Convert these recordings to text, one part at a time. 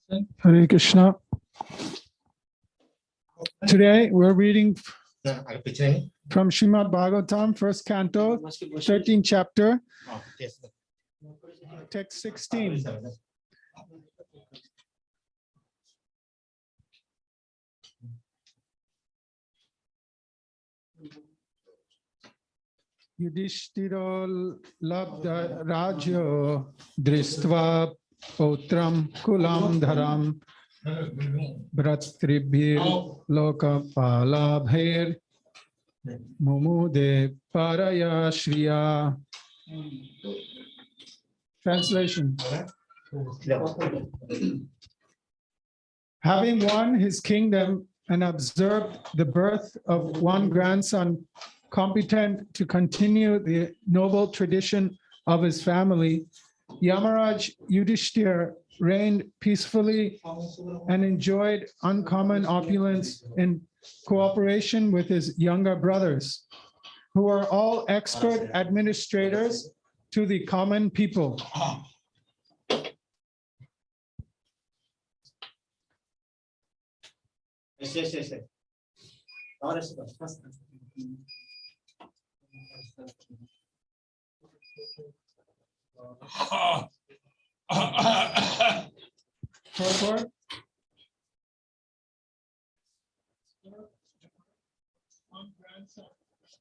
Hare Krishna. Today we're reading from Śrīmad-Bhāgavatam, first canto, 13th chapter, text 16. Yudhishthiro labdha rajyo dristva potram kulam dharam Bhratribhir lokapalabhair mumude paraya shriya. Translation. Having won his kingdom and observed the birth of one grandson competent to continue the noble tradition of his family, Yamaraj Yudhishthira reigned peacefully and enjoyed uncommon opulence in cooperation with his younger brothers, who are all expert administrators to the common people.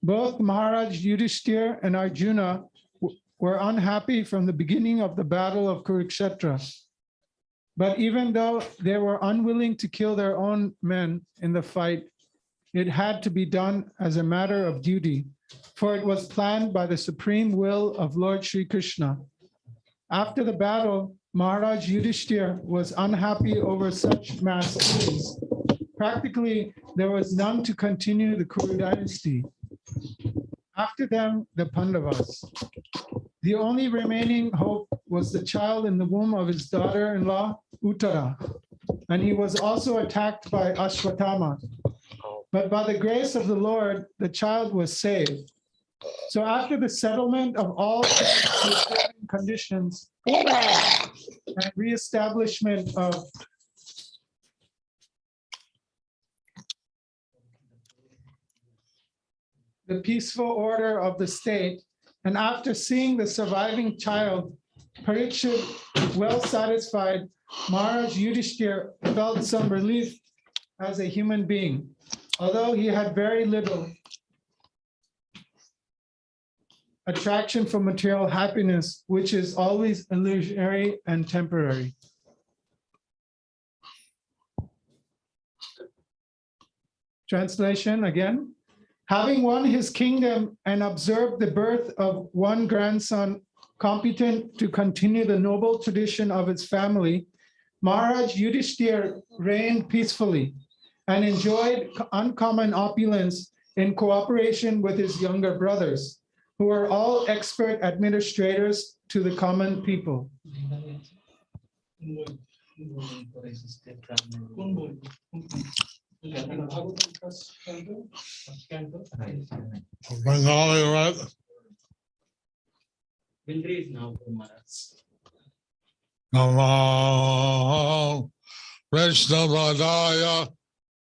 Both Maharaj Yudhishthira and Arjuna were unhappy from the beginning of the battle of Kurukshetra. But even though they were unwilling to kill their own men in the fight, it had to be done as a matter of duty, for it was planned by the supreme will of Lord Sri Krishna. After the battle, Maharaj Yudhishthira was unhappy over such mass killings. Practically, there was none to continue the Kuru dynasty. After them, the Pandavas. The only remaining hope was the child in the womb of his daughter-in-law, Uttara, and he was also attacked by Ashwatthama. But by the grace of the Lord, the child was saved. So after the settlement of all conditions and reestablishment of the peaceful order of the state, and after seeing the surviving child, Parikshit, well satisfied, Maharaj Yudhishthira felt some relief as a human being, although he had very little attraction for material happiness, which is always illusionary and temporary. Translation again. Having won his kingdom and observed the birth of one grandson competent to continue the noble tradition of his family, Maharaj Yudhishthira reigned peacefully and enjoyed uncommon opulence in cooperation with his younger brothers, who are all expert administrators to the common people. Bengali, right? Namo Vishnu-padaya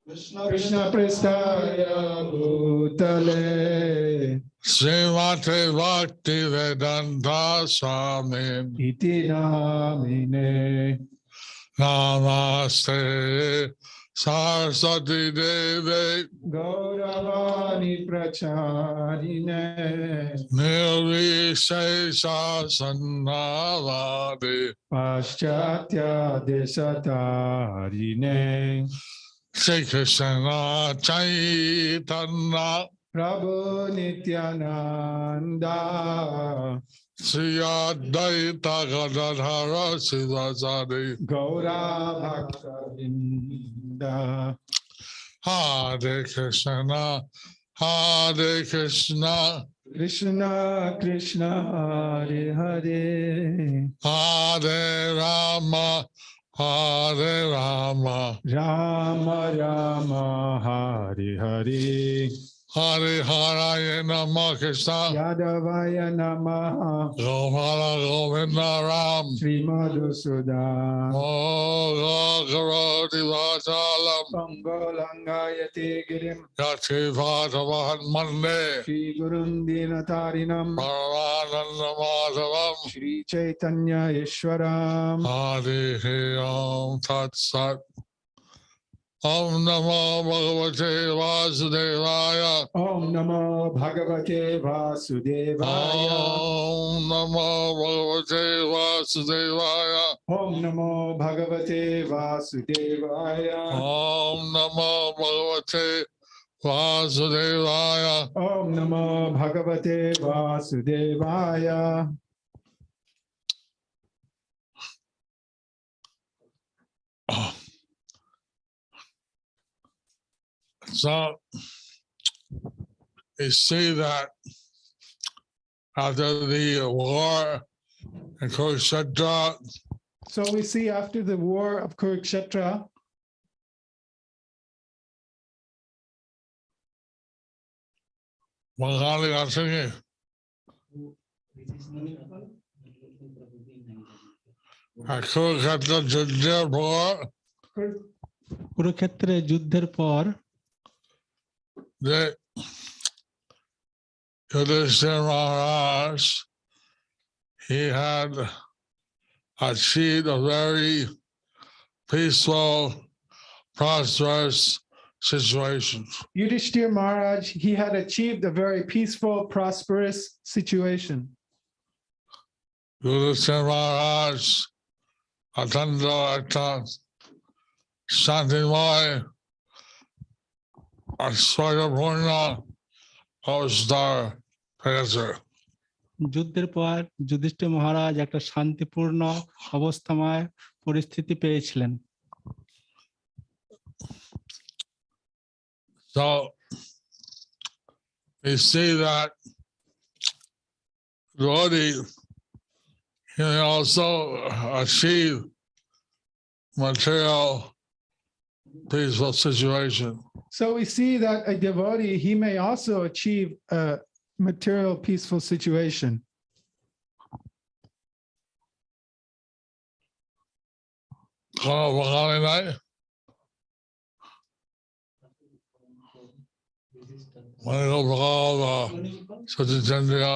Krishna Prestaya Bhutale Srimati Bhakti Vedanta Swami Iti Namine Namaste Saraswati Devi Gauravani Pracharine Nirvishesha Sannavadi Paschatya Desatarine Shri Krishna Chaitanya Prabhu Nityananda Sri Advaita Gadadhara Sivasadi Gaura Bhaktavinda Hare Krishna Hare Krishna Krishna Krishna Hare Hare Hare Rama Hare Rama Rama Rama Hare Hare Hare Haraya Namah Krishna Yadavaya Namaha Gopala Govinda Ram Sri Madhusudan Moga karoti vachalam Pangolangayate girim yati bhagavahan mande Shri Gurundina Tarinam Parananda madhavam Shri Chaitanya Ishwaram. Harihi Om Tat Sat. Om Namo Bhagavate Vasudevaya. Om Namo Bhagavate Vasudevaya. Om Namo Bhagavate Vasudevaya. Om Namo Bhagavate Vasudevaya. Om Namo Bhagavate Vasudevaya. Om Namo Bhagavate Vasudevaya. So you see that after the war in Kurukshetra, So we see after the war of Kurukshetra, Bengali are singing. At Kurukshetra যুদ্ধের পর কুরুক্ষেত্রে যুদ্ধের পর the Yudhishthira Maharaj, he had achieved a very peaceful, prosperous situation. Yudhishthira Maharaj, he had achieved a very peaceful, prosperous situation. Yudhishthira Maharaj attended একটা শান্তিময় ঐশ্বর্যপূর্ণ অবস্থার পেয়েছে। যুদ্ধের পর যুধিষ্ঠির মহারাজ একটা শান্তিপূর্ণ অবস্থাময় পরিস্থিতি পেয়েছিলেন। So we see that devotee can also achieve material peaceful situation. So we see that a devotee, he may also achieve a material peaceful situation. কোনো বাঙালি নাই অনেক ভাব সচিন চন্দ্রিয়া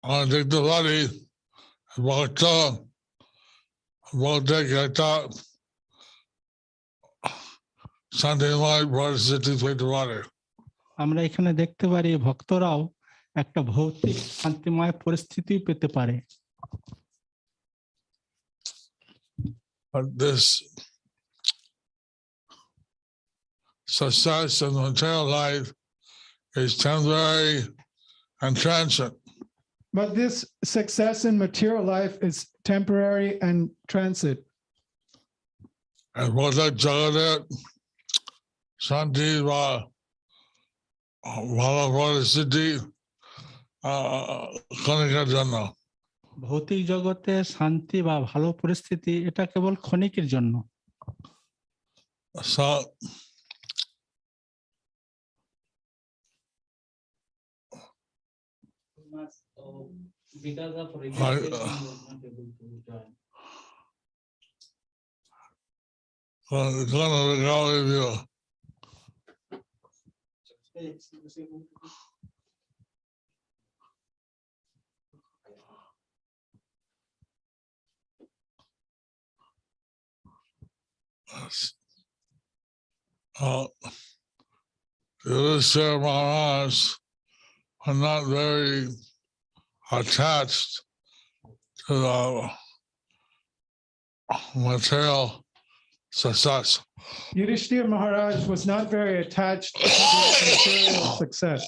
আমরা দেখতে পারি ভক্ত বলতে একটা শান্তিময় পরিস্থিতি পেতে পারে। আমরা এখানে দেখতে পারি ভক্তরাও একটা ভৌতিক শান্তিময় পরিস্থিতি পেতে পারে। But this success in the material life is temporary and transient. But this success in material life is temporary and transit. And what that jagadet shanti va bhava paristiti ক্ষণিকের জন্য। ভৌতিক জগতে শান্তি বা ভালো পরিস্থিতি এটা কেবল ক্ষণিকের জন্য। So because of I, relaxation, he was not able to join. gonna go with you. Yudhishthira Maharaj are not very attached to the material success. Yudhishthira Maharaj was not very attached to the material success.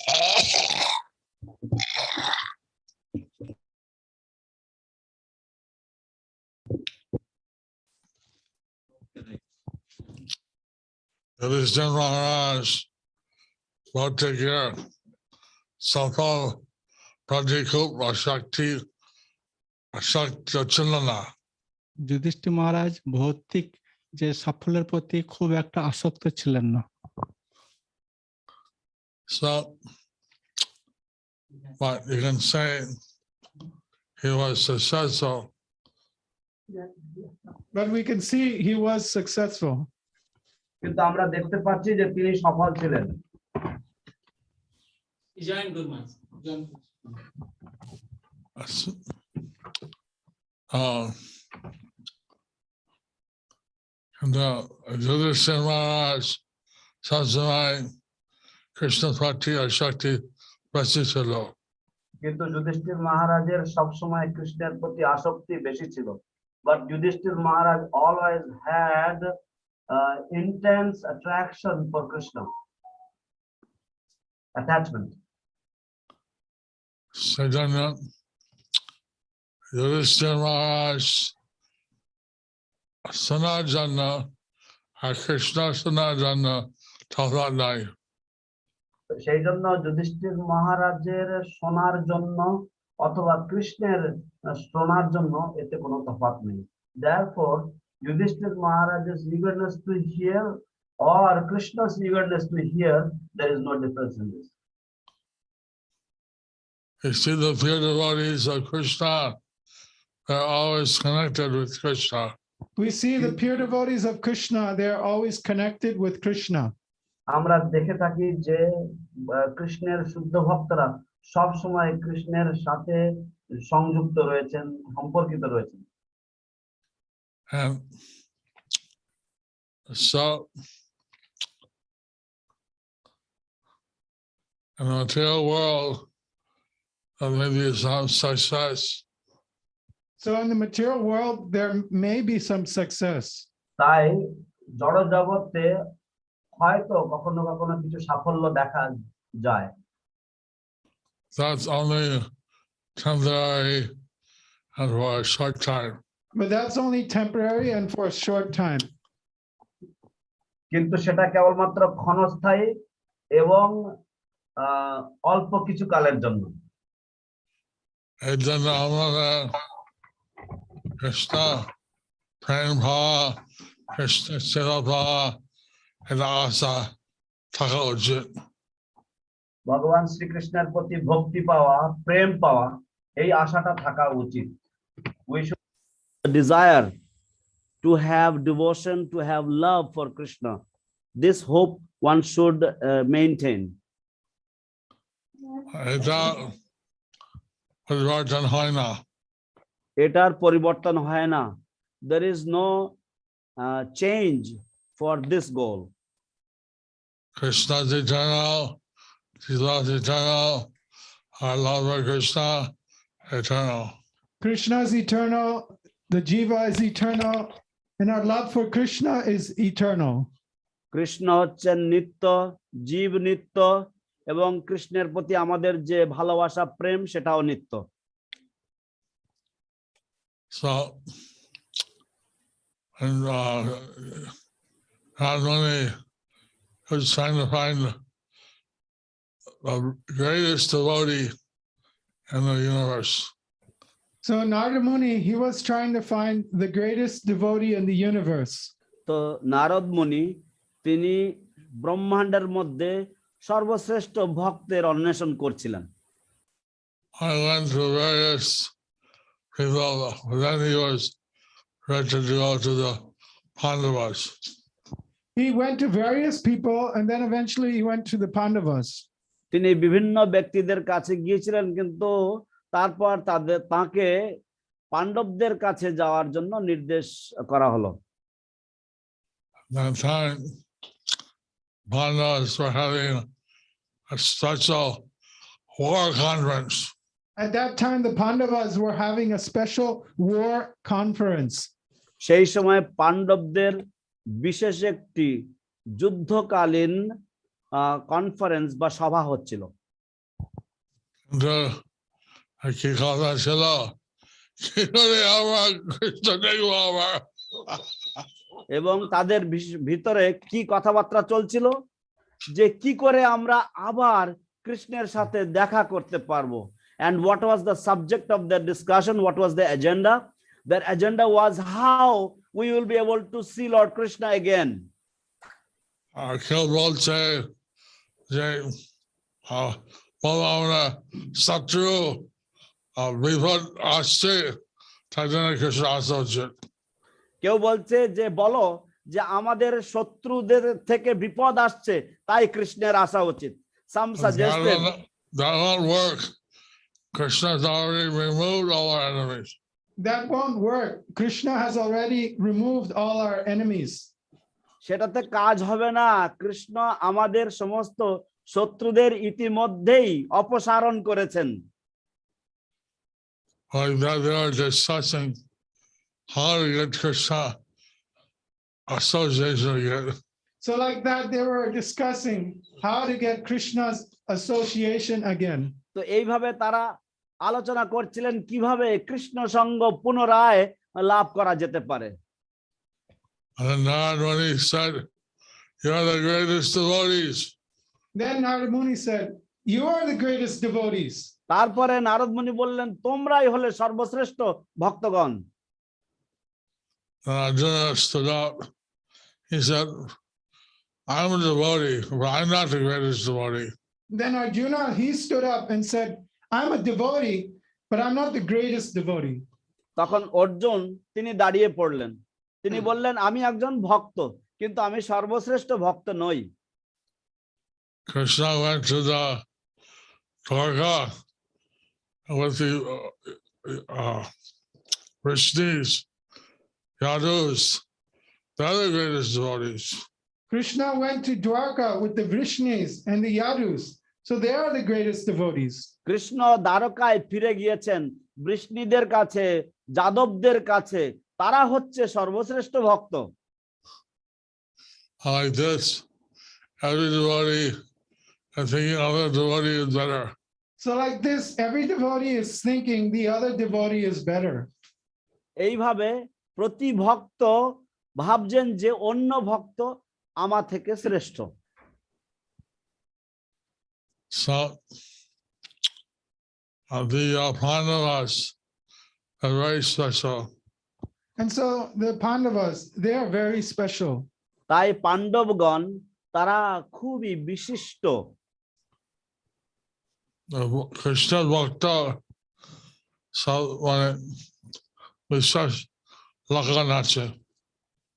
Yudhishthira Maharaj বলতে গিয়ে সকল প্রতিকূল শক্তি ছিল না। যুধিষ্ঠির মহারাজ ভৌতিক যে সাফল্যের প্রতি খুব একটা আসক্ত ছিলেন না। So, but you can say he was successful. But we can see he was successful. কিন্তু আমরা দেখতে পাচ্ছি যে তিনি সফল ছিলেন। Join Guru Maharaj. Join. The Yudhishthira Maharaj Sassamai Krishna Prati Shakti Prasithilo. কিন্তু যুধিষ্ঠির মহারাজের সবসময় কৃষ্ণের প্রতি আসক্তি বেশি ছিল। But Yudhishthira Maharaj always had intense attraction for Krishna. Attachment. Saidanya Yudhishthira Maharaj Sanajana Krishna Sanajana Tathadai. সেই জন্য যুধিষ্ঠির মহারাজের শোনার জন্য অথবা কৃষ্ণের শোনার জন্য এতে কোনো তফাৎ নেই। Therefore, Yudhishthira Maharaj's eagerness to hear or Krishna's eagerness to hear, there is no difference in this. You see the pure devotees of Krishna, they're always connected with Krishna. We see the pure devotees of Krishna, they are always connected with Krishna. আমরা দেখে থাকি যে কৃষ্ণের শুদ্ধ ভক্তরা সব সময় কৃষ্ণের সাথে সংযুক্ত রয়েছেন, সম্পর্কিত রয়েছেন। And so in the material world, there may be some success. So in the material world, there may be some success. তাই জড় জগতে হয়তো কখনো কখনো কিছু সাফল্য দেখা যায়। That's only temporary and for a short time. But that's only temporary and for a short time. কিন্তু সেটা কেবলমাত্র ক্ষণস্থায়ী এবং অল্প কিছু কালের জন্য। এই জন্য আমাদের কৃষ্ণ প্রেম ভাব, কৃষ্ণ সেবা ভাব, এটা আশা থাকা উচিত। ভগবান শ্রীকৃষ্ণের প্রতি ভক্তি পাওয়া, প্রেম পাওয়া, এই আশাটা থাকা উচিত। We should desire to have devotion, to have love for Krishna. This hope one should maintain. এটা পরিবর্তন হয় না। এটার পরিবর্তন হয় না। There is no change for this goal. Krishna is eternal, Jesus is eternal, our love for Krishna eternal. Krishna is eternal, the Jiva is eternal, and our love for Krishna is eternal. Krishna হচ্ছেন নিত্য, জীব নিত্য, এবং কৃষ্ণের প্রতি আমাদের যে ভালোবাসা প্রেম সেটাও নিত্য। So, and Radharani was trying to find the greatest devotee in the universe. So Narada Muni, he was trying to find the greatest devotee in the universe. তো নারদ মুনি তিনি ব্রহ্মাণ্ডের মধ্যে সর্বশ্রেষ্ঠ ভক্তের অন্বেষণ করছিলেন। I went to various people, then he was ready to go to the Pandavas. He went to various people and then eventually he went to the Pandavas. তিনি বিভিন্ন ব্যক্তিদের কাছে গিয়েছিলেন, কিন্তু তারপর তাকে পাণ্ডবদের কাছে যাওয়ার জন্য নির্দেশ করা হলো। That time, Pandavas were having a special war conference. At that time, the Pandavas were having a special war conference. সেই সময় পাণ্ডবদের বিশেষ একটি যুদ্ধকালীন কনফারেন্স বা সভা হচ্ছিল। কি কথা ছিল, কি করে আমার কৃষ্ণ দেখব আমার। এবং তাদের ভিতরে কি কথাবার্তা চলছিল যে কি করে আমরা আবার কৃষ্ণের সাথে দেখা করতে পারবো। And what was the subject of their discussion? What was the agenda? Their agenda was how we will be able to see Lord Krishna again. কেউ বলছে যে বলো আমরা শত্রু বিপদ আসছে তাই জন্য কৃষ্ণ আসা উচিত। কেউ বলছে যে বলো যে আমাদের শত্রুদের থেকে বিপদ আসছে তাই কৃষ্ণের আসা উচিত। Some suggested That won't work. Krishna has already removed all our enemies. That won't work. Krishna has already removed all our enemies. সেটাতে কাজ হবে না। কৃষ্ণ আমাদের সমস্ত শত্রুদের ইতিমধ্যেই অপসারণ করেছেন। Like that, they are discussing how to get Krishna association again. So like that, they were discussing how to get Krishna's association again. তো এইভাবে তারা আলোচনা করছিলেন কিভাবে কৃষ্ণ সঙ্গ পুনরায় লাভ করা যেতে পারে। And then Narad Muni said, "You are the greatest devotees." Then Narad Muni said, "You are the greatest devotees." তারপরে নারদ মুনি বললেন তোমরাই হলে সর্বশ্রেষ্ঠ ভক্তগণ। And Arjuna stood up. He said, "I'm a devotee, but I'm not the greatest devotee." Then Arjuna, he stood up and said, "I'm a devotee, but I'm not the greatest devotee." তখন অর্জুন তিনি দাঁড়িয়ে পড়লেন, তিনি বললেন আমি একজন ভক্ত কিন্তু আমি সর্বশ্রেষ্ঠ ভক্ত নই। Krishna went to the Dwarka with the Vrishnis, Yadus, the other greatest devotees. Krishna went to Dwarka with the Vrishnis and the Yadus. So they are the greatest devotees. Krishna দ্বারকায় ফিরে গিয়েছেন বৃষ্ণীদের কাছে, যাদবদের কাছে, তারা হচ্ছে সর্বশ্রেষ্ঠ ভক্ত। Like this, every devotee is thinking other devotee is better. So like this, every devotee is thinking the other devotee is better. এইভাবে প্রতি ভক্ত ভাবছেন যে অন্য ভক্ত আমার থেকে শ্রেষ্ঠ। So the Pandavas are very special. And so the Pandavas, they are very special. তাই পাণ্ডবগণ তারা খুবই বিশিষ্ট। Krishna Bhakta, so when বিশ্বাস লক্ষণ আছে।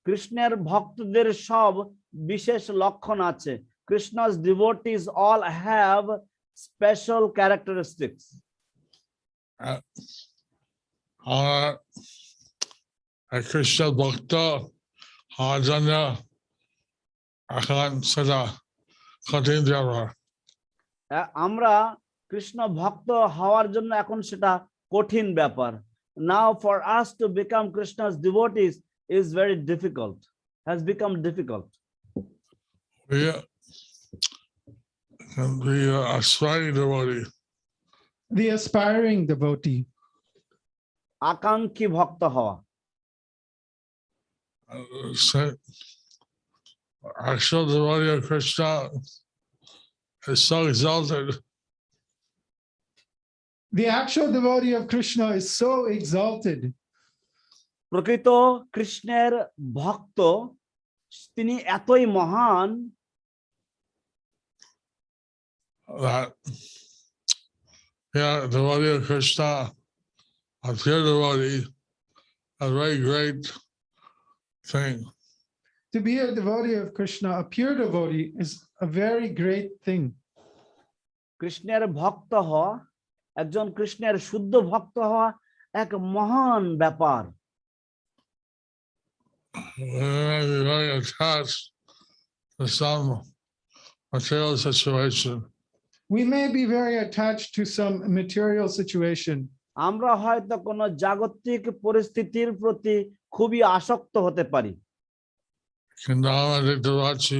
কৃষ্ণের ভক্তদের সব বিশেষ লক্ষণ আছে। Krishna's devotees all have special characteristics. Krishna ভক্ত হওয়ার জন্য এখন সেটা কঠিন ব্যাপার। আমরা কৃষ্ণ ভক্ত হওয়ার জন্য এখন সেটা কঠিন ব্যাপার। Now for us to become Krishna's devotees is very difficult, has become difficult. We can be an aspiring devotee. The aspiring devotee. আকাঙ্ক্ষী ভক্ত হওয়া। Actual devotee of Krishna is so exalted. The actual devotee of Krishna is so exalted. প্রকৃত কৃষ্ণের ভক্ত তিনি এতই মহান that devotee of Krishna, a pure devotee, a very great thing. To be a devotee of Krishna, a pure devotee, is a very great thing. কৃষ্ণের ভক্ত হওয়া, একজন কৃষ্ণের শুদ্ধ ভক্ত হওয়া এক মহান ব্যাপার। We may be very attached to some material situation. We may be very attached to some material situation. আমরা হয়তো কোনো জাগতিক পরিস্থিতির প্রতি খুবই আসক্ত হতে পারি। কিন্তু আমরা দেখতে পাচ্ছি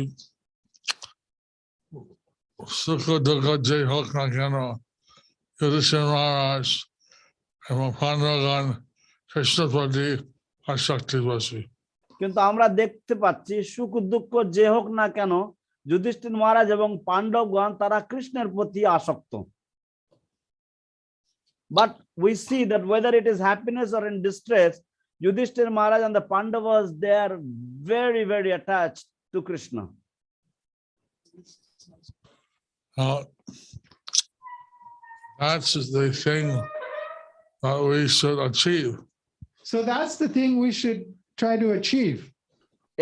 সুখ দুঃখ যে হোক না কেন যুধিষ্ঠির মহারাজ এবং পাণ্ডবগণ কৃষ্ণের প্রতি আসক্তি বেশি। কিন্তু আমরা দেখতে পাচ্ছি সুখ দুঃখ যে হোক না কেন যুধিষ্ঠির মহারাজ এবং পাণ্ডবগণ তারা কৃষ্ণের প্রতি আসক্ত। But we see that whether it is happiness or in distress, Yudhishthira Maharaj and the Pandavas, they are very, very attached to Krishna. That's the thing that we should achieve. So that's the thing we should try to achieve.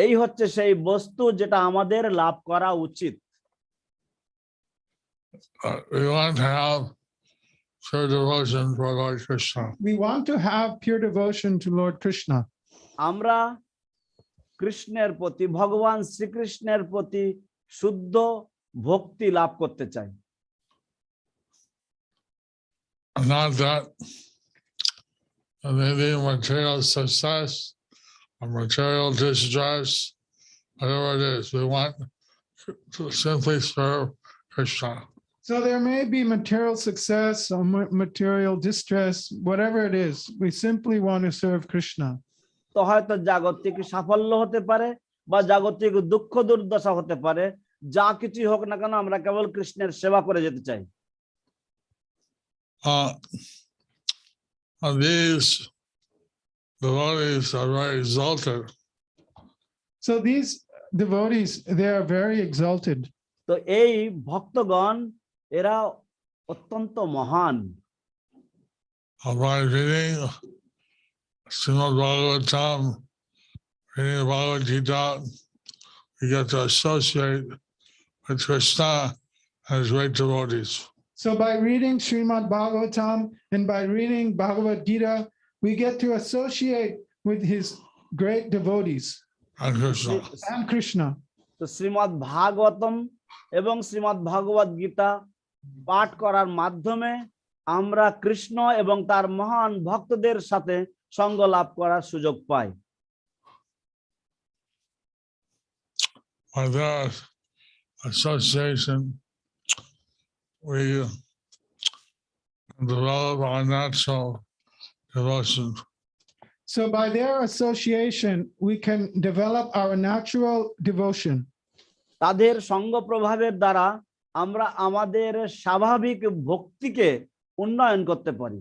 এই হচ্ছে সেই বস্তু যেটা আমাদের লাভ করা উচিত। We want to have pure devotion for Lord Krishna. We want to have pure devotion to Lord Krishna. আমরা কৃষ্ণের প্রতি, ভগবান শ্রীকৃষ্ণের প্রতি শুদ্ধ ভক্তি লাভ করতে চাই। Not that maybe material success or material distress, whatever it is, we want to simply serve Krishna. So there may be material success or material distress, whatever it is, we simply want to serve Krishna. তো হয়তো জাগতিক সাফল্য হতে পারে বা জাগতিক দুঃখ দুর্দশা হতে পারে, যা কিছুই হোক না কেন আমরা কেবল কৃষ্ণের সেবা করে যেতে চাই। These devotees are very exalted. So these devotees, they are very exalted. তো এই ভক্তগণ এরা অত্যন্ত মহান। By reading Śrīmad-Bhāgavatam, reading the Bhagavad Gita, we get to associate with Krishna and his great devotees. So by reading Śrīmad-Bhāgavatam and by reading Bhagavad Gita, we get to associate with his great devotees And Krishna. and Krishna. তো শ্রীমদ্ ভাগবতম এবং শ্রীমদ্ ভগবদ গীতা পাঠ করার মাধ্যমে আমরা কৃষ্ণ এবং তার মহান ভক্তদের সাথে সঙ্গ লাভ করার সুযোগ পাই। By that association, we develop our natural devotion. So by their association, we can develop our natural devotion. তাদের সঙ্গ প্রভাবের দ্বারা আমরা আমাদের স্বাভাবিক ভক্তিকে উন্নয়ন করতে পারি।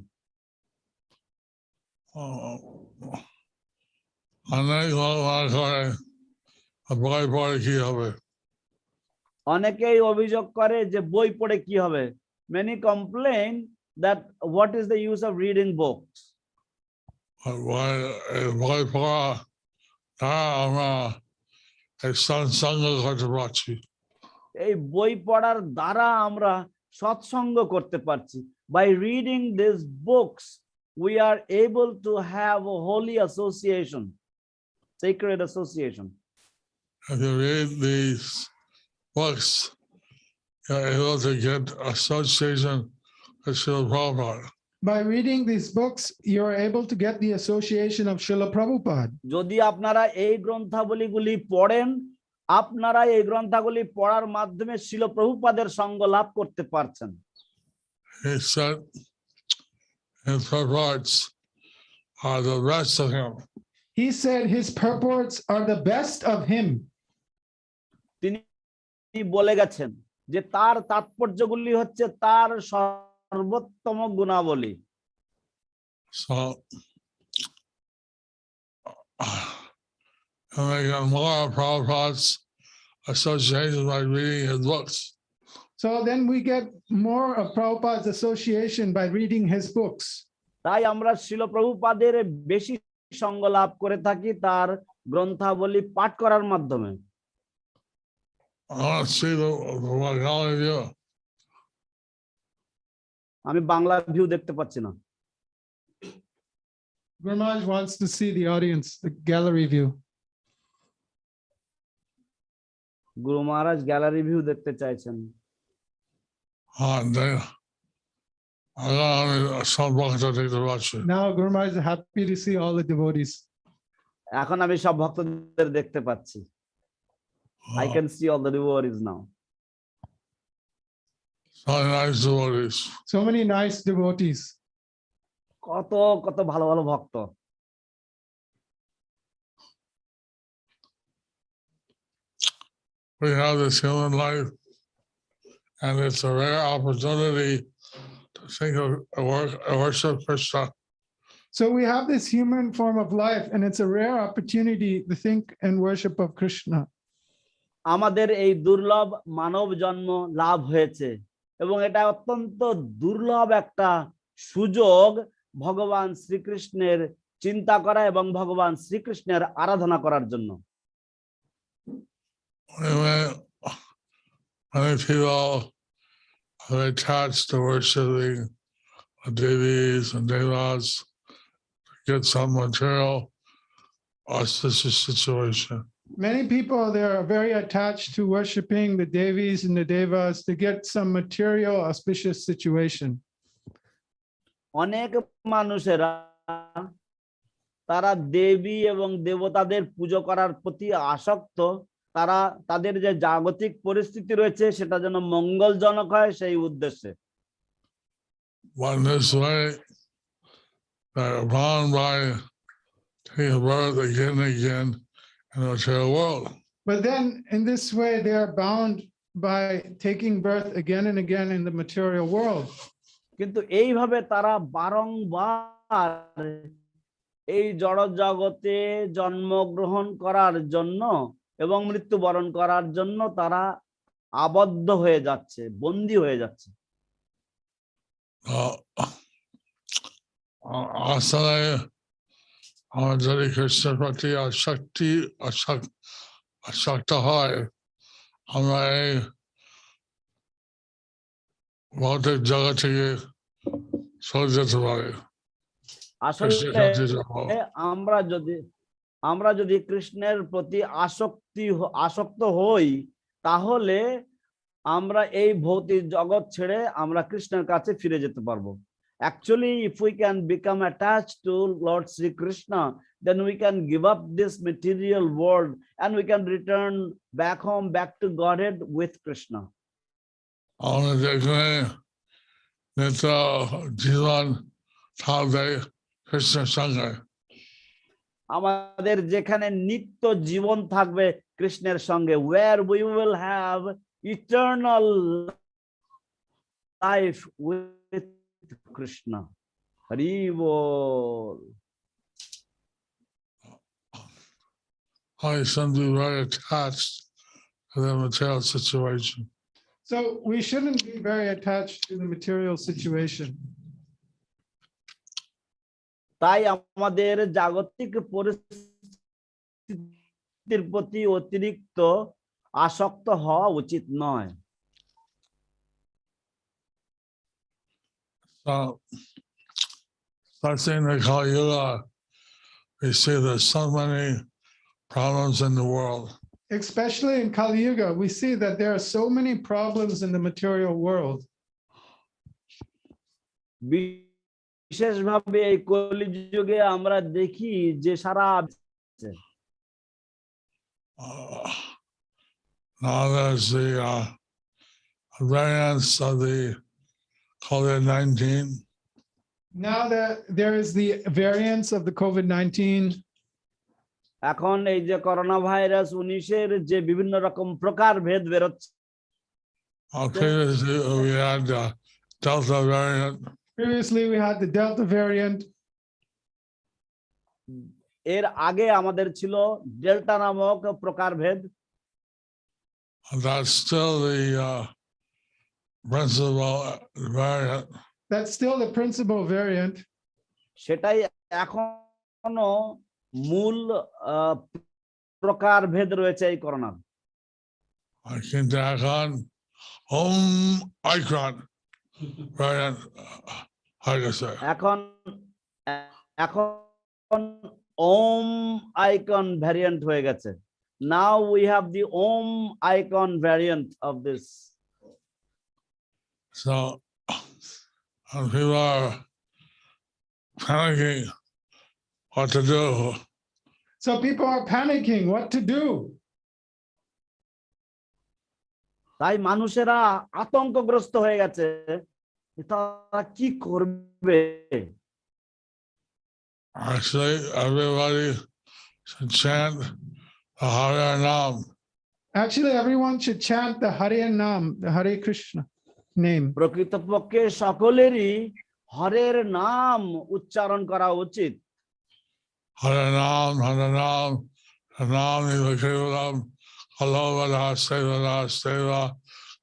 অনেকেই অভিযোগ করে যে বই পড়ে কি হবে। Many complain that what is the use of reading books? এই বই পড়ার দ্বারা আমরা সৎসঙ্গ করতে পারছি। By reading these books, we are able to have a holy association, sacred association. If you read these books, you're able to get association with Srila Prabhupada. By reading these books, you're able to get the association of Srila Prabhupada. যদি আপনারা এই গ্রন্থাবলীগুলি পড়েন, আপনারা এই গ্রন্থাবলী পড়ার মাধ্যমে শ্রীল প্রভুপাদের সঙ্গ লাভ করতে পারছেন। He said his purports are the best of him. He said his purports are the best of him. তিনি বলে গেছেন যে তার তাৎপর্যগুলি হচ্ছে তার সর্বোত্তম গুণাবলী। So and they got more of Prabhupada's association by reading his books. So then we get more of Prabhupada's association by reading his books. তাই আমরা শ্রীল প্রভুপাদের বেশি সঙ্গ লাভ করে থাকি তার গ্রন্থাবলী পাঠ করার মাধ্যমে। আমি বাংলা ভিউ দেখতে পাচ্ছি না। Guru Maharaj wants to see the audience, the gallery view. Guru Maharaj gallery view দেখতে চাইছেন। Now Guru Maharaj is happy to see all the devotees. এখন আমি সব ভক্তদের দেখতে পাচ্ছি। I can see all the devotees now. So nice devotees. So many nice devotees. কত কত ভালো ভালো ভক্ত। We have this human life, and it's a rare opportunity to think of worship Krishna. So we have this human form of life, and it's a rare opportunity to think and worship of Krishna. আমাদের এই দুর্লভ মানব জন্ম লাভ হয়েছে এবং এটা অত্যন্ত দুর্লভ একটা সুযোগ ভগবান শ্রীকৃষ্ণের চিন্তা করা এবং ভগবান শ্রীকৃষ্ণের আরাধনা করার জন্য। Many people are attached to worshiping the devis and devas to get some material auspicious situation. Many people, they are very attached to worshiping the Devis and the Devas to get some material auspicious situation. অনেক মানুষেরা তারা দেবী এবং দেবতাদের পুজো করার প্রতি আসক্ত, তারা তাদের যে জাগতিক পরিস্থিতি রয়েছে সেটা যেন মঙ্গলজনক হয় সেই উদ্দেশ্যে। One this way, they're bound by taking birth again and again in the material world. But then in this way, they are bound by taking birth again and again in the material world. কিন্তু এইভাবে তারা বারংবার এই জড় জগতে জন্মগ্রহণ করার জন্য এবং মৃত্যুবরণ করার জন্য তারা আবদ্ধ হয়ে যাচ্ছে, বন্দী হয়ে যাচ্ছে। আসলে আমার যদি কৃষ্ণের প্রতি আসক্ত হয়, আমরা এই ভৌতিক জগৎ থেকে সরে যেতে পারি। আসলে আমরা যদি কৃষ্ণের প্রতি আসক্ত হই, তাহলে আমরা এই ভৌতিক জগৎ ছেড়ে আমরা কৃষ্ণের কাছে ফিরে যেতে পারবো। Actually, if we can become attached to Lord Sri Krishna, then we can give up this material world and we can return back home, back to Godhead with Krishna. আমাদের যেখানে নিত্য জীবন থাকবে কৃষ্ণের সঙ্গে, আমাদের যেখানে নিত্য জীবন থাকবে কৃষ্ণের সঙ্গে, where we will have eternal life with Krishna. Hari Bol. I shouldn't be very attached to the material situation. So we shouldn't be very attached to the material situation. তাই আমাদের জাগতিক পরিস্থিতির প্রতি অতিরিক্ত আসক্ত হওয়া উচিত নয়। So, starting in Kali Yuga, we see there's so many problems in the world. Especially in Kali Yuga, we see that there are so many problems in the material world. বিশেষভাবে এই কলিযুগে আমরা দেখি যে সারা now there's the variants of the COVID-19. Now that there is the variants of the COVID-19, এখন এই যে corona virus 19-এর যে বিভিন্ন রকম প্রকার ভেদ বেরোচ্ছে। Previously we had Delta variant. Previously we had the Delta variant. এর আগে আমাদের ছিল ডেল্টা নামক প্রকারভেদ। That's still the principal variant. That's still the principal variant. সেটাই এখনো মূল প্রকারভেদ রয়েছে এই করোনার। কিন্তু এখন Omicron variant এখন Omicron variant হয়ে গেছে। Now we have the Omicron variant of this. So people are panicking what to do. So people are panicking what to do. তাই মানুষেরা আতঙ্কগ্রস্ত হয়ে গেছে, তারা কি করবে। Actually, everybody should chant the Hare Nam. Actually, everyone should chant the Hare Nam, the Hare Krishna name. প্রকৃতপক্ষে সকলেরই হরের নাম উচ্চারণ করা উচিত। Hare Nam, Hare Nam, Nam Niva Kevalam, Alovada Seva,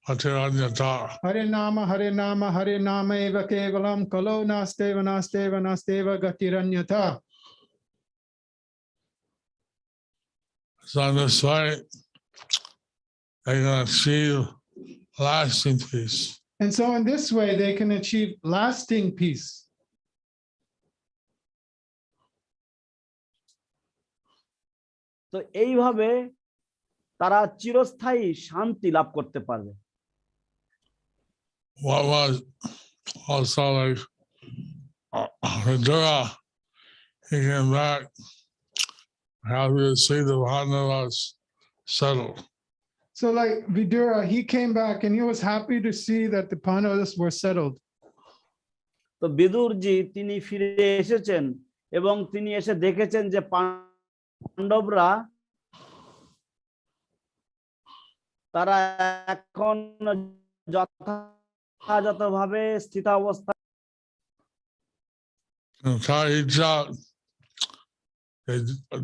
Atiranyata. Hare Nama eva kevalam kalo nasteva nasteva nasteva gatiranyata. So in this way, they can achieve lasting peace. And so in this way, they can achieve lasting peace. তো এইভাবে তারা চিরস্থায়ী শান্তি লাভ করতে পারবে। What was also like Vidura, he came back happy to see the Pandavas settled. So like Vidura, he came back and he was happy to see that the Pandavas were settled. তো বিদুরজি তিনি ফিরে এসেছেন এবং তিনি এসে দেখেছেন যে পাণ্ডবরা তারা এখন যথাযথভাবে স্থিতাবস্থা।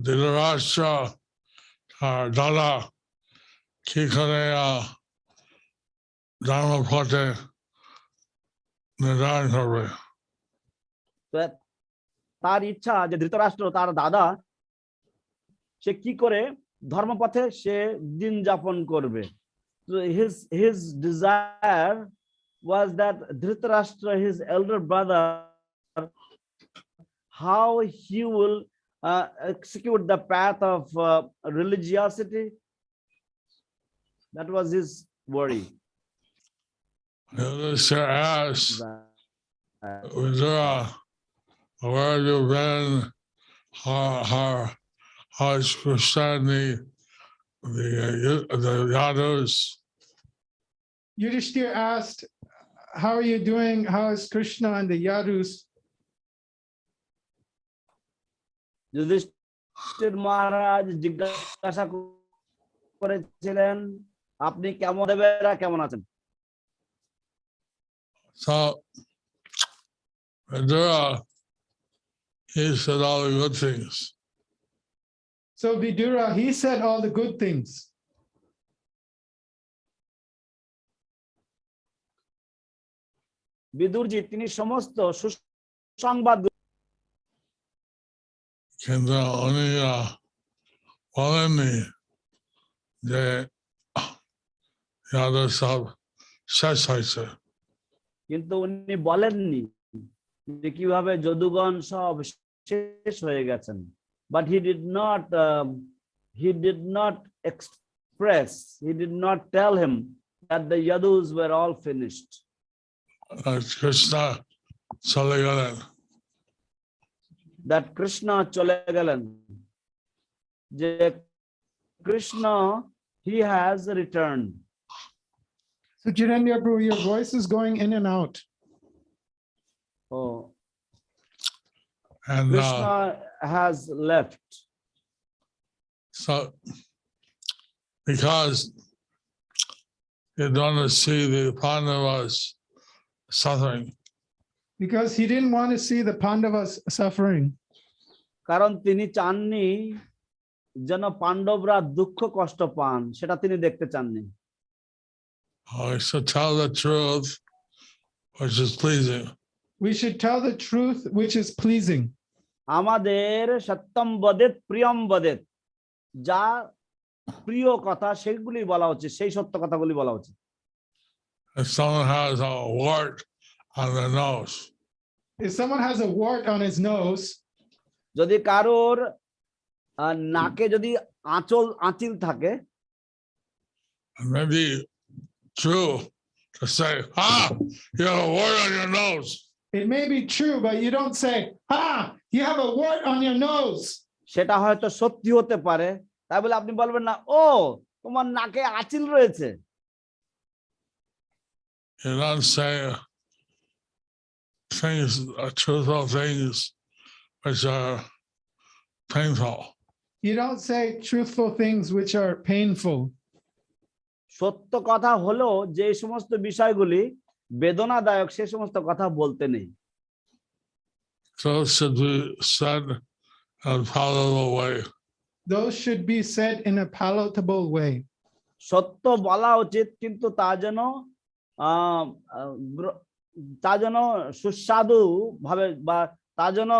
Dhritarashtra, Dada, কি করে ধর্মপথে নির্ধারণ করবে। তার ইচ্ছা যে ধৃতরাষ্ট্র তার দাদা সে কি করে ধর্মপথে সে দিন যাপন করবে। his desire was that Dhritarashtra, his elder brother, how he will execute the path of religiosity. That was his worry. Yudhishthira asked Vidura, where have you been? How is Christianity, the Yadus? Yudhishthira asked, how are you doing? How is Krishna and the Yadus? Yudhishthir মহারাজ জিজ্ঞাসা করেছিলেন আপনি কেমন, দেবেরা কেমন আছেন? So Vidura, he said all the good things. So Vidura, he said all the good things. Vidurji তিনি সমস্ত সুসংবাদ কিন্তু উনি বলেননি যে ইয়াদের সব শেষ হয়েছে। কিন্তু উনি বলেননি যে কিভাবে যদুগণ সব শেষ হয়ে গেছেন। But he did not express, he did not tell him that the Yadus were all finished. Krishna চলে গেলেন। That Krishna চলে গেলেন, যে Krishna, he has returned. So Jirendra Prabhu, your voice is going in and out. Oh, And Krishna has left. so because he didn't want to see the Pandavas suffering, Because he didn't want to see the Pandavas suffering. কারণ তিনি চাননি যেন পাণ্ডবরা দুঃখ কষ্ট পান, সেটা তিনি দেখতে চাননি। we should tell the truth, which is pleasing. We should tell the truth, which is pleasing. আমাদের সত্যম বদেত প্রিয়ম বদেত, যা প্রিয় কথা সেগুলি বলা উচিত, সেই সত্য কথাগুলি বলা উচিত। If someone has a wart on their nose, If someone has a wart on his nose, যদি কারোর নাকে যদি আঁচিল থাকে, it may be true to say, you have a wart on your nose. it may be true, but you don't say, you have a wart on your nose. সেটা হয়তো সত্যি হতে পারে, তাই বলে আপনি বলবেন না, ও তোমার নাকে আঁচিল রয়েছে। You don't say things, truthful things, which are painful. You don't say truthful things which are painful. সত্য কথা হলো যে সমস্ত বিষয়গুলি বেদনাদায়ক, সে সমস্ত কথা বলতে নেই। So it should be said in a palatable way. Those should be said in a palatable way. সত্য বলা উচিত, কিন্তু তা যেন সুস্বাদু ভাবে বা তা যেন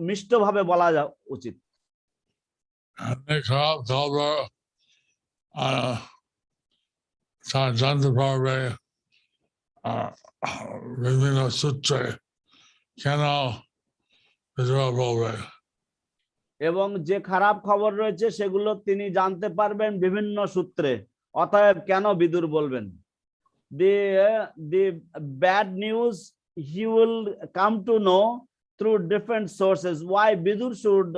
মিষ্ট ভাবে বলা উচিত। জানতে পারবে বিভিন্ন সূত্রে কেন বিদুর বলবে। এবং যে খারাপ খবর রয়েছে সেগুলো তিনি জানতে পারবেন বিভিন্ন সূত্রে, অতএব কেন বিদুর বলবেন। The bad news he will come to know through different sources. Why Bidur should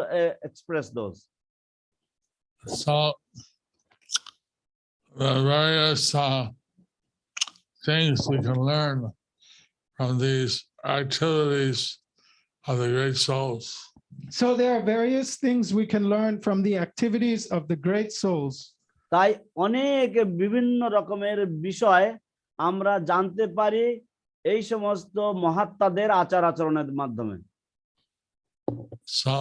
express those? So the various things we can learn from these activities of the great souls. So there are various things we can learn from the activities of the great souls. তাই অনেক বিভিন্ন রকমের বিষয় আমরা জানতে পারি এই সমস্ত মহাত্মাদের আচার আচরণের মাধ্যমে। So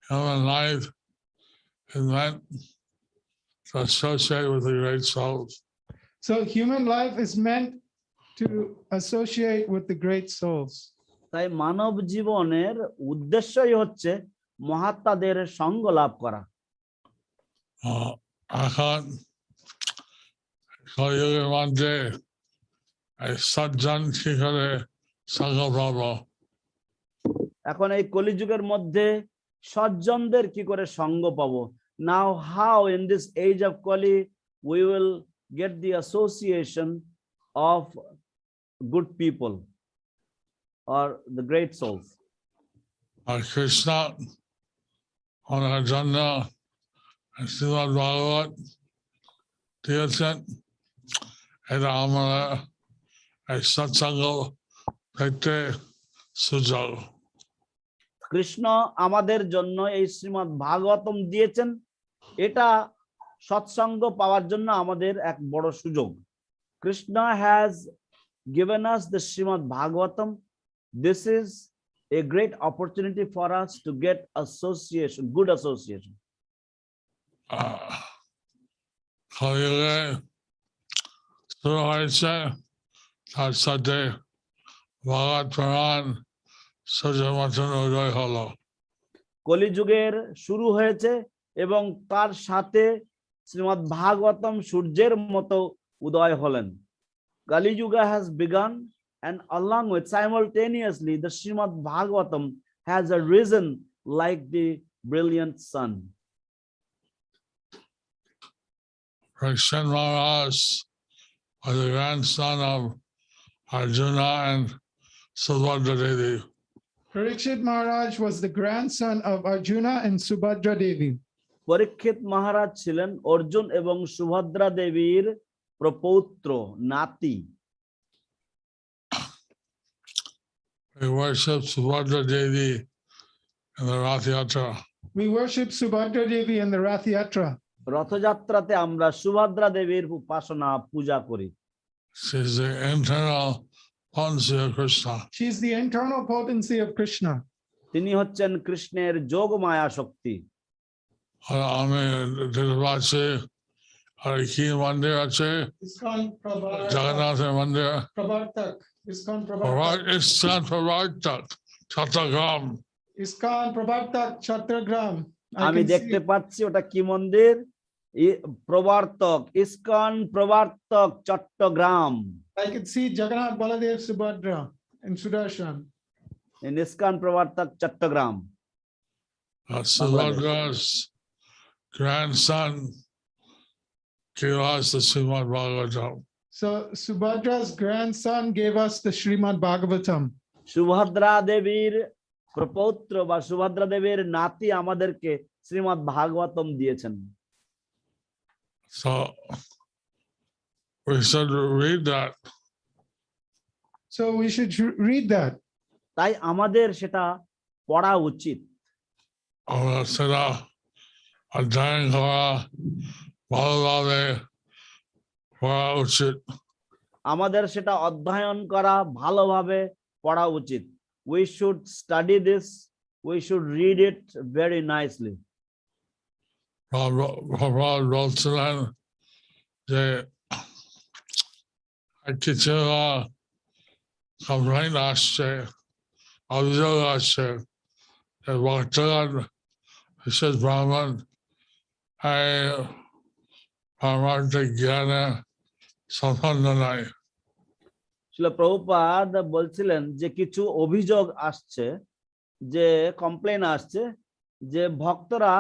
human life is meant to associate with the great souls. So human life is meant to associate with the great souls. তাই মানব জীবনের উদ্দেশ্যই হচ্ছে মহাত্মাদের সঙ্গ লাভ করা। এখন কলিযুগের মধ্যে সজ্জন কি করে সঙ্গ পাবো? এখন এই কলিযুগের মধ্যে সজ্জনদের কি করে সঙ্গ পাবো? Now how in this age of Kali we will get the association of good people or the great souls? আর কৃষ্ণ ওনার জন্য শ্রীমদ-ভাগবত দিয়েছেন, এটা আমরা এই সৎসঙ্গ পেতে সুযোগ। কৃষ্ণ আমাদের জন্য এই শ্রীমদ ভাগবতম দিয়েছেন, এটা সৎসঙ্গ পাওয়ার জন্য আমাদের এক বড় সুযোগ। Krishna has given us the Śrīmad-Bhāgavatam. This is a great opportunity for us to get association, good association. কলিযুগে শুরু হয়েছে, তার সাথে ভগবত পুরাণ সূর্যের মতন উদয় হলো। কলিযুগের শুরু হয়েছে এবং তার সাথে শ্রীমদ ভাগবতম সূর্যের মতো উদয় হলেন। Kali Yuga has begun, and along with simultaneously the Śrīmad-Bhāgavatam has arisen like the brilliant sun. Parikshit Maharaj was the grandson of Arjuna and Subhadra Devi. Parikshit Maharaj was the grandson of Arjuna and Subhadra Devi. পরীক্ষিত মহারাজ ছিলেন অর্জুন এবং সুভদ্রা দেবীর প্রপৌত্র, নাতি। We worship Subhadra Devi in the Rath Yatra. We worship Subhadra Devi in the Rath Yatra. রথযাত্রাতে আমরা সুভদ্রা দেবীর উপাসনা পূজা করি। She is the internal potency of Krishna. She is the internal potency of Krishna. তিনি হচ্ছেন কৃষ্ণের যোগ মায়া শক্তি। আমি দেখতে পাচ্ছি আর কি মন্দির আছে, জগন্নাথের মন্দির, ইস্কন প্রবর্তক চট্টগ্রাম। ইস্কন প্রবর্তক চট্টগ্রাম। আমি দেখতে পাচ্ছি ওটা কি মন্দির? প্রবর্তক, ইস্কন প্রবর্তক Chittagong. I can see Jagannath, Baladev, Subhadra and Sudarshan in ISKCON প্রবর্তক Chittagong. Subhadra's grandson gave us the Śrīmad-Bhāgavatam. So Subhadra's grandson gave us the Śrīmad-Bhāgavatam. Subhadra দেবীর প্রপৌত্র বা সুভদ্রা দেবীর নাতি আমাদেরকে শ্রীমদ ভাগবতম দিয়েছেন। So we should read that. So we should read that. তাই আমাদের সেটা পড়া উচিত। সেটা অধ্যয়ন করা ভালোভাবে পড়া উচিত। আমাদের সেটা অধ্যয়ন করা ভালোভাবে পড়া উচিত। We should study this. We should read it very nicely. Prabhupada বলছিলেন যে কিছু কমপ্লেইন আসছে, অভিযোগ আসছে, ভক্তগণ বিশেষ ব্রাহ্মণ এই পারমার্থিক জ্ঞানে সম্পন্ন নয়। শিল প্রভুপাদ বলছিলেন যে কিছু অভিযোগ আসছে, যে কমপ্লেন আসছে যে ভক্তরা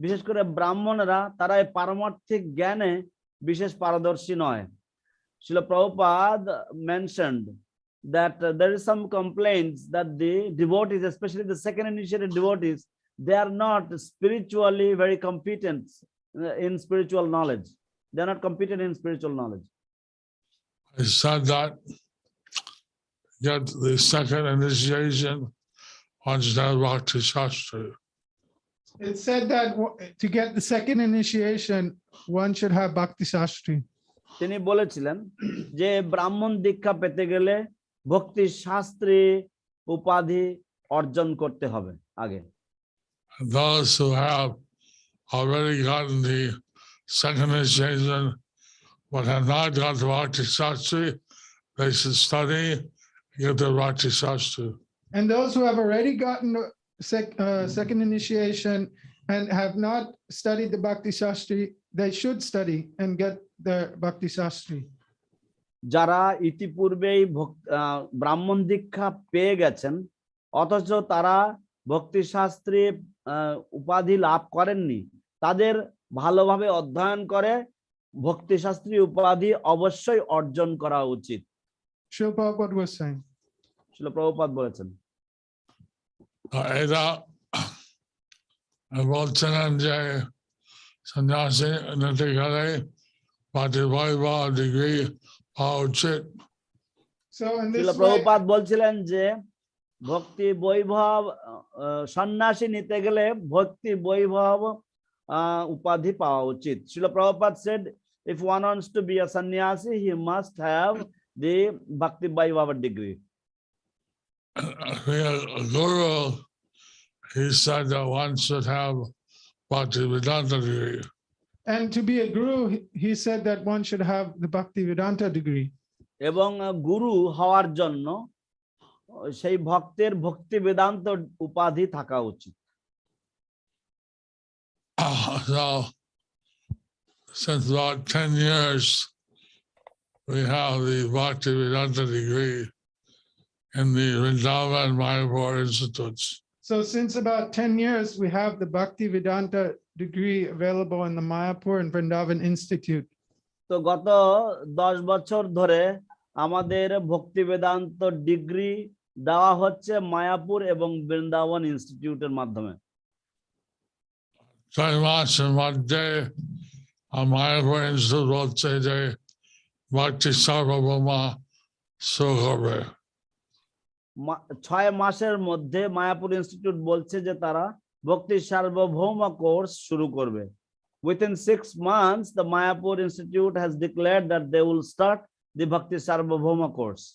বিশেষ করে ব্রাহ্মণরা তারা এই পারমার্থিক জ্ঞানে বিশেষ পারদর্শী নয়। শিল Prabhupada mentioned that there is some complaints that the devotees, especially the second initiated devotees, they are not spiritually very competent in spiritual knowledge. They are not competent in spiritual knowledge. I said that get the second initiation once that Bhakti Shastri. It said that to get the second initiation, one should have Bhakti Shastri. তিনি বলেছিলেন যে ব্রাহ্মণ দীক্ষা পেতে গেলে ভক্তি শাস্ত্রী উপাধি অর্জন করতে হবে আগে। Those who have already gotten the second initiation but have not got the Bhakti Shastri, they should study, get the Bhakti Shastri. And those who have already gotten the second initiation and have not studied the Bhakti Shastri, they should study and get the Bhakti Shastri. যারা ইতিপূর্বেই ব্রাহ্মণ দীক্ষা পেয়ে গেছেন অথচ তারা ভক্তি শাস্ত্রী উপাধি লাভ করেননি, তাদের ভালোভাবে অধ্যয়ন করে ভক্তি শাস্ত্রী উপাধি অবশ্যই অর্জন করা উচিত। Srila Prabhupada was saying. শিল প্রভুপাদ বলেছেন। এটা বলছিলেন যে সন্ন্যাসী নিতে গেলে পার্টি বৈভব ডিগ্রি পাওয়া উচিত। So in শিল this way, প্রভুপাদ বলছিলেন যে ভক্তি বৈভব সন্ন্যাসী নিতে গেলে ভক্তি বৈভব উপাধি পাওয়া উচিত। শিল Prabhupada said if one wants to be a sannyasi, he must have the bhakti vaibhava degree. A guru, he said that one should have Bhakti Vedanta degree. and to be a guru, he said that one should have the Bhakti Vedanta degree. এবং গুরু হওয়ার জন্য সেই ভক্তের ভক্তি বেদান্ত উপাধি থাকা উচিত। So, since about 10 years, we have the Bhakti Vedanta degree in the Vrindavan and Mayapur institutes. So since about 10 years, we have the Bhakti Vedanta degree available in the Mayapur and Vrindavan Institute. তো গত 10 বছর ধরে আমাদের ভক্তি Vedanta degree দেওয়া হচ্ছে মায়াপুর এবং বৃন্দাবন ইনস্টিটিউটের মাধ্যমে। 6 মাসের মধ্যে Mayapur institute বলছে যে Bhakti Sarvabhauma শুরু হবে। 6 মাসের মধ্যে মায়াপুর ইনস্টিটিউট বলছে যে তারা ভক্তি সার্বভৌম কোর্স শুরু করবে। Within 6 months, the Mayapur Institute has declared that they will start the Bhakti Sarvabhauma course.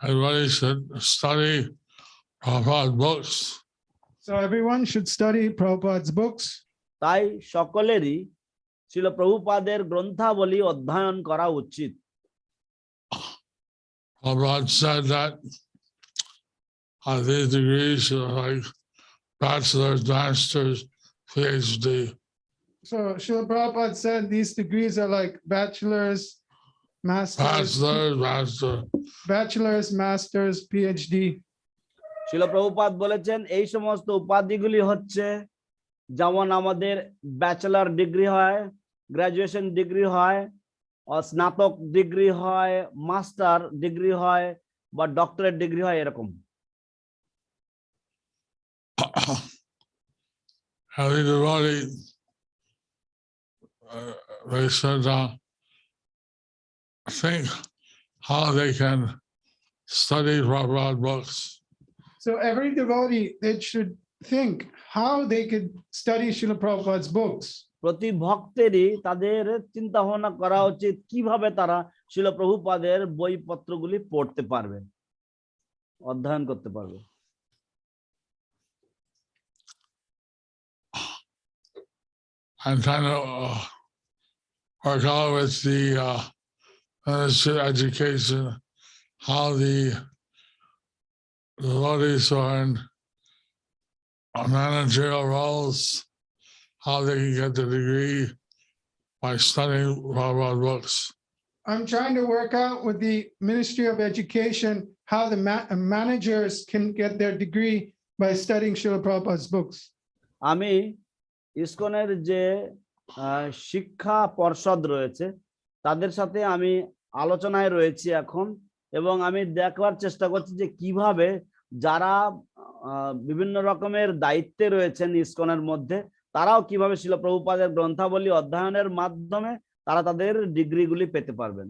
Everybody should study Prabhupada's books. So everyone should study Prabhupada's books. তাই সকলেরই ছিল প্রভুপাদের গ্রন্থাবলী অধ্যয়ন করা উচিত। Prabhupada said that these degrees are like bachelor's, master's, PhD. So Srila Prabhupada said these degrees are like bachelor's, master's, PhD. শিল প্রভুপাদ বলেছেন এই সমস্ত উপাধিগুলি হচ্ছে যেমন আমাদের ব্যাচেলর ডিগ্রি হয়, গ্রাজুয়েশন ডিগ্রি হয়, স্নাতক ডিগ্রি হয়, মাস্টার ডিগ্রি হয় বা ডক্টরেট ডিগ্রি হয় এরকম। Having devotee, they should think how they can study Prabhupada books. So every devotee, they should think how they could study Srila Prabhupada's books. প্রতি ভক্তেরই তাদের চিন্তা ভাবনা করা উচিত কিভাবে তারা শিল প্রভুপাদের বইপত্রগুলি পড়তে পারবে, অধ্যয়ন করতে পারবে। I'm trying to work out with the Ministry of Education how the devotees who are in managerial roles, how they can get the degree by studying Bhagavad books. I'm trying to work out with the Ministry of Education how the managers can get their degree by studying Srila Prabhupada's books. আমি ইসকনের যে শিক্ষা পর্ষদ রয়েছে তাদের সাথে আমি আলোচনায় রয়েছি এখন, এবং আমি দেখবার চেষ্টা করছি যে কিভাবে যারা বিভিন্ন রকমের দায়িত্বে রয়েছেন ইসকনের মধ্যে তারাও কিভাবে শ্রীল প্রভুপাদের গ্রন্থাবলী অধ্যয়নের মাধ্যমে তারা তাদের ডিগ্রিগুলি পেতে পারবেন।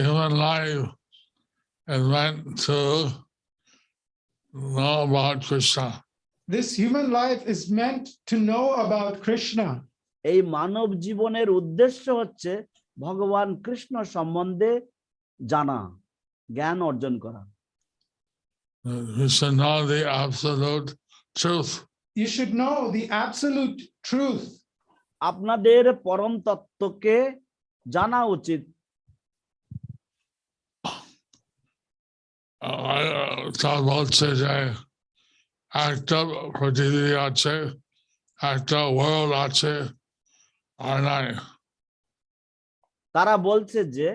Human life is meant to know about Krishna. This human life is meant to know about Krishna. এই মানব জীবনের উদ্দেশ্য হচ্ছে ভগবান কৃষ্ণ সম্বন্ধে জানা, জ্ঞান অর্জন করা। You should know the absolute truth. You should know the absolute truth. আপনাদের পরম তত্ত্বকে জানা উচিত। তা বলছে যে একটা পৃথিবী আছে, একটা ওয়ার্ল্ড আছে, আর নাই। তারা বলছে যে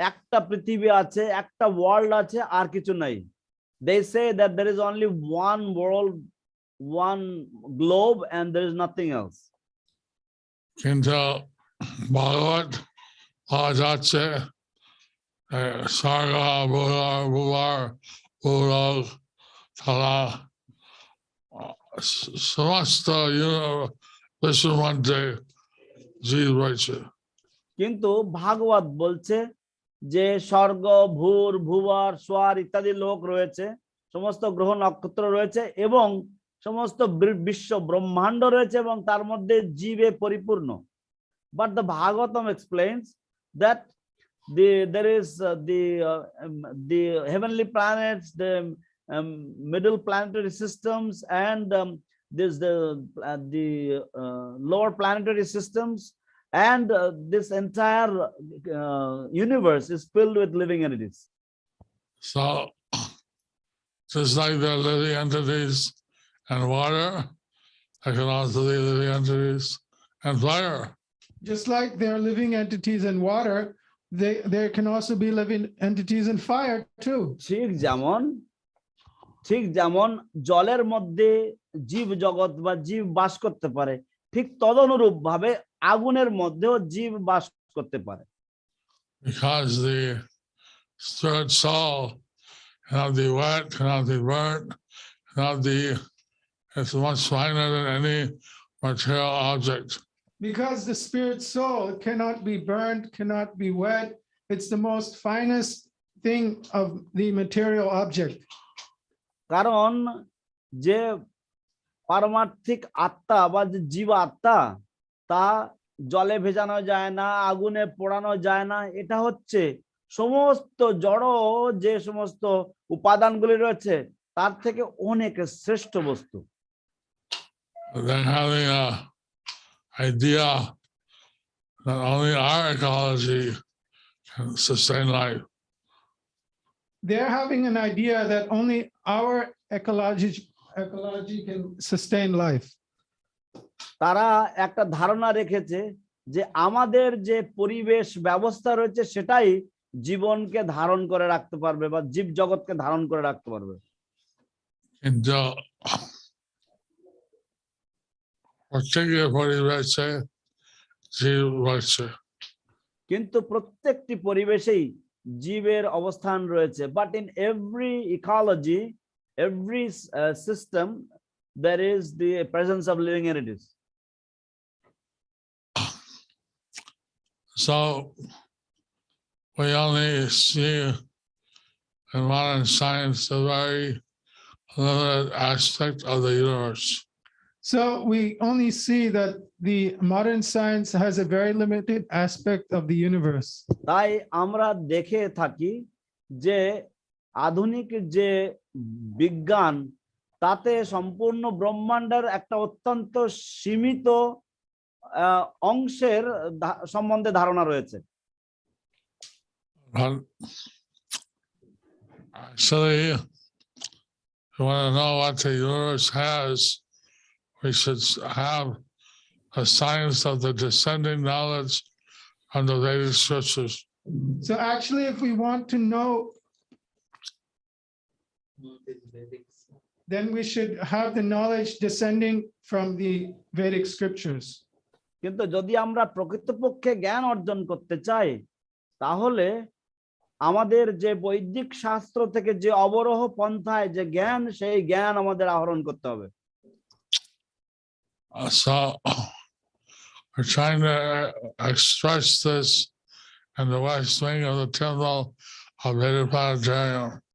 একটা পৃথিবী আছে, একটা ওয়ার্ল্ড আছে, আর কিছু নাই। They say that there is only one world, one globe, and there is nothing else. কিন্তু ভাগবত পাওয়া যাচ্ছে স্বর্গ, ভুবর, ভূলোক, তারা সমস্ত বিশ্বের মধ্যে জীব রয়েছে। কিন্তু ভাগবত বলছে যে স্বর্গ, ভূর, ভুবর, স্বর ইত্যাদি লোক রয়েছে, সমস্ত গ্রহ নক্ষত্র রয়েছে এবং সমস্ত বিশ্ব ব্রহ্মাণ্ড রয়েছে এবং তার মধ্যে জীবে পরিপূর্ণ। But the Bhagavatam explains that there is the heavenly planets, the middle planetary systems, and there's the lower planetary systems, and this entire universe is filled with living entities. So just like there are living entities and water, there can also be living entities and fire. Just like there are living entities in water, there can also be living entities in fire too. ঠিক যেমন জলের মধ্যে জীব জগৎ বা জীব বাস করতে পারে, ঠিক তদনুরূপ ভাবে আগুনের মধ্যেও জীব বাস করতে পারে। Because the spirit soul cannot be wet, cannot be burnt, cannot be, it's much finer than any material object. Because the spirit soul cannot be burned, cannot be wet. It's the most finest thing of the material object. কারণ যে পারমার্থিক আত্মা বা যে জীব আত্মা তা জলে ভেজানো যায় না, আগুনে পোড়ানো যায় না। এটা হচ্ছে সমস্ত জড় যে সমস্ত উপাদানগুলি রয়েছে তার থেকে অনেক শ্রেষ্ঠ বস্তু। Then having an idea that only our ecology can sustain life. They're having an idea that only our ecology can sustain life. তারা একটা ধারণা রেখেছে যে আমাদের যে পরিবেশ ব্যবস্থা রয়েছে সেটাই জীবনকে ধারণ করে রাখতে পারবে বা জীব জগৎকে ধারণ করে রাখতে পারবে। কিন্তু প্রত্যেকের পরিবেশে জীব রয়েছে, কিন্তু প্রত্যেকটি পরিবেশেই জীবের অবস্থান রয়েছে। But in every ecology, every system, there is the presence of living entities. So we only see in modern science a very limited aspect of the universe. So we only see that the modern science has a very limited aspect of the universe. তাই আমরা দেখে থাকি যে আধুনিক যে বিজ্ঞান তাতে সম্পূর্ণ ব্রহ্মাণ্ডের একটা অত্যন্ত সীমিত অংশের সম্বন্ধে ধারণা রয়েছে। But actually, if you want to know what the universe has, we should have a science of the descending knowledge from the Vedic scriptures. So actually, if we want to know, then we should have the knowledge descending from the Vedic scriptures. কিন্তু যদি আমরা প্রকৃতপক্ষে জ্ঞান অর্জন করতে চাই, তাহলে আমাদের যে বৈদিক শাস্ত্র থেকে যে অবরোহ পন্থায় যে জ্ঞান, সেই জ্ঞান আমাদের আহরণ করতে হবে। So we're trying to express this in the west wing of the temple of Bhāgavata.